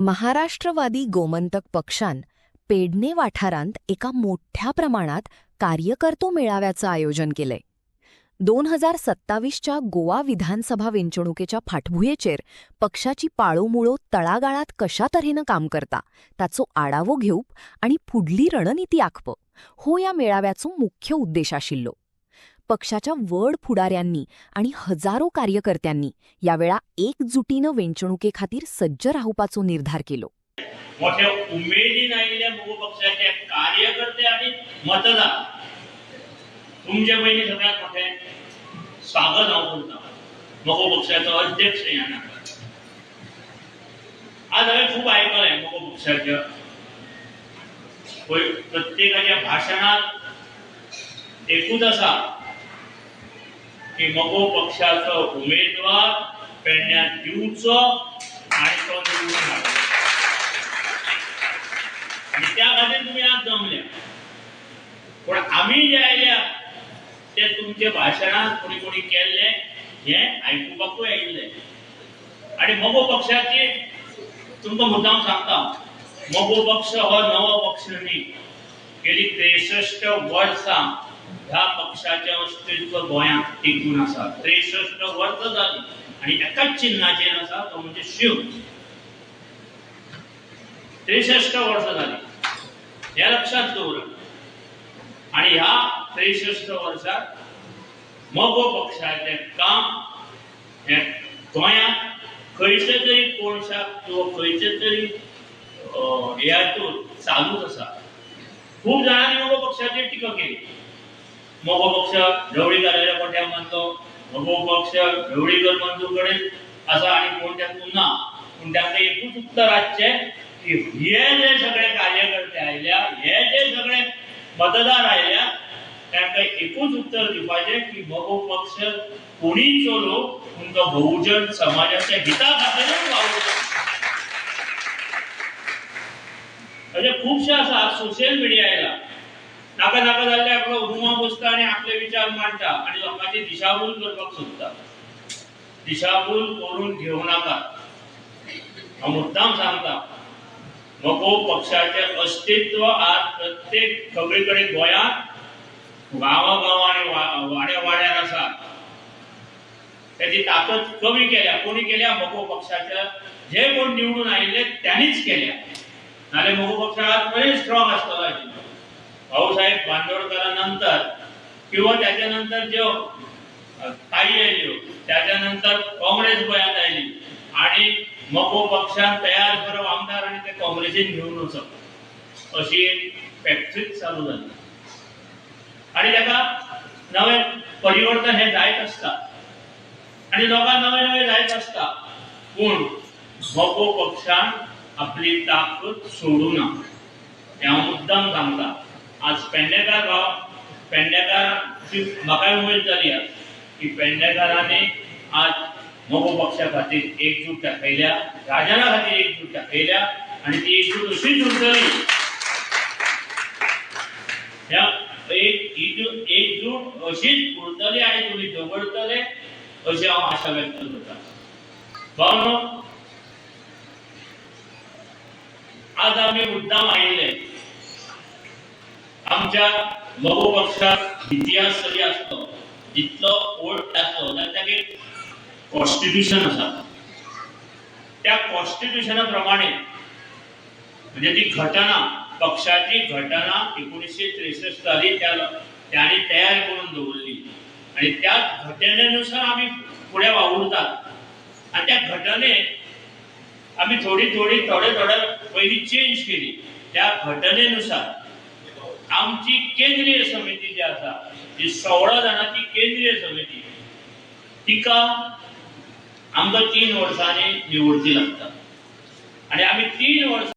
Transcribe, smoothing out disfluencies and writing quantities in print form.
महाराष्ट्रवादी गोमंतक पक्षान पेडणे वाठारांत एका मोठ्या प्रमाणात कार्यकर्तो मेळाव्याचं आयोजन केलंय. 2027च्या गोवा विधानसभा वेंचणुकेच्या फाटभुंयेचेर पक्षाची पाळोमुळो तळागाळात कशा तऱ्हेनं काम करता ताचो आढावो घेवप आणि फुडली रणनीती आखप हो या मेळाव्याचो मुख्य उद्देश आशिल्लो. पक्षाच्या व्हड फुडाऱ्यांनी आणि हजारो कार्यकर्त्यांनी यावेळा एकजुटीनं वेंचणुकेखातीर सज्ज रावपाचो निर्धार केलो. मोठ्या उमेदीन आयिल्ल्या मगो पक्षाचे कार्यकर्ते आणि मतदार तुमचे पयलीं सगळ्यात मोठे स्वागत हांव करता. मगो पक्षाचो अध्यक्ष ह्या आज हांवें खूब आयकलें मगो पक्षाच्या प्रत्येकाच्या भाशणात एकूच आसा की मगो पक्षाचो उमेदवार पेडण्यात दिवचो आणि तो निवडून हाडचो. आणि त्या खातीर तुम्ही आज जमल्या. पण आमी जे आयल्या ते तुमचे भाशणात कोणी कोणी केल्ले हे आयकुपाकूय आयिल्ले. आणि मगो पक्षाची तुमकां मुद्दाम सांगता, मगो पक्ष हो नवो पक्ष न्ही. गेली 63 वर्सां ह्या पक्षाचें अस्तित्व गोंयांत टिकून आसा. 63 वर्सां जालीं आणि एकाच चिन्हाचेर आसा, तो म्हणजे शिव. 63 वर्सां जालीं हे लक्षात दवरा. आणि ह्या 63 वर्सांत मगो पक्षाचें काम हे गोंयांत खंयचे तरी कोणशाक किंवा खंयचे तरी हेतून चालूच आसा. खूब जाणांनी मगो पक्षाचेर टिका केली. मगो पक्ष ढवळीकाराच्या कोट्याक मानलो, मगो पक्ष ढवळीकर बंधू कडेन आसा आणि कोण त्यातून ना. पूण तांकां एकूच उत्तर आसचें की हे जे सगळे कार्यकर्ते आयल्या, हे जे सगळे मतदार आयल्या, तांकां एकूच उत्तर दिवपाचें की मगो पक्ष कोणीय चलो पूण तो बहुजन समाजाच्या हिता खातीरच वावुरता. म्हणजे खुबशे आसा सोशल मिडिया आयला, नाका नाका जाल्ले आपलो रुमा बसता आणि आपले विचार मांडटा आणि लोकांची दिशाभूल करपाक सोदता. दिशाभूल करून घेवं नाका. हांव मुद्दाम सांगता, मगो पक्षाचें अस्तित्व आज प्रत्येक सगळे कडेन गोंयांत गांवागांवां आणि वाड्या वाड्यार आसा. त्याची ताकद कमी केल्या. कोणी केल्या? मगो पक्षाच्या जे कोण निवडून आयिल्ले त्यांनीच केल्या. नाल्यार मगो पक्ष आज बरेच स्ट्रॉंग आसतलो आशिल्लो. भाऊसाहेब बांदोडकरा नंतर किंवा त्याच्यानंतर ज्यो ताई आयल्यो, त्याच्यानंतर काँग्रेस गोंयांत आयली आणि मगो पक्षान तयार करप आमदार आणि ते काँग्रेसीन घेवन वचप अशी एक फॅक्टरीच चालू जाली. आणि ताका नवें परिवर्तन हे जायत आसता आणि लोकांक नवे नवे जायत आसता. पूण मगो पक्षान आपली ताकद सोडूं ना. हें हांव मुद्दाम सांगता. आज पेडणेकार पेडणेकारांची म्हाकाय उमेद जाली की पेडणेकारांनी आज मगो पक्षा खातीर एकजूट दाखयल्या, राजना खातीर एकजूट दाखयल्या आणि ती एकजूट अशीच उरतली. ह्या एकजूट अशीच उरतली आणि तुमी झगडटले अशी हांव आशा व्यक्त करता. भावनो, आज आमी मुद्दाम आयिल्ले. आमच्या मगो पक्षाक इतिहास जरी आसलो, जितलो ओल्ड आसलो, ताका एक कॉन्स्टिट्यूशन आसा. त्या कॉन्स्टिट्यूशना प्रमाणे म्हणजे ती घटना, पक्षाची घटना 1963 साली त्यांनी तयार करून दवरली आणि त्या घटनेनुसार आम्ही पुढे वावुरतात. आणि त्या घटनेत आम्ही थोडे पहिली चेंज केली. त्या घटनेनुसार आमची केंद्रीय समिती जी आसा, जी 16 जाणांची केंद्रीय समिती, तिका आमकां 3 वर्सांनी निवडची लागता. आणि आम्ही 3 वर्सां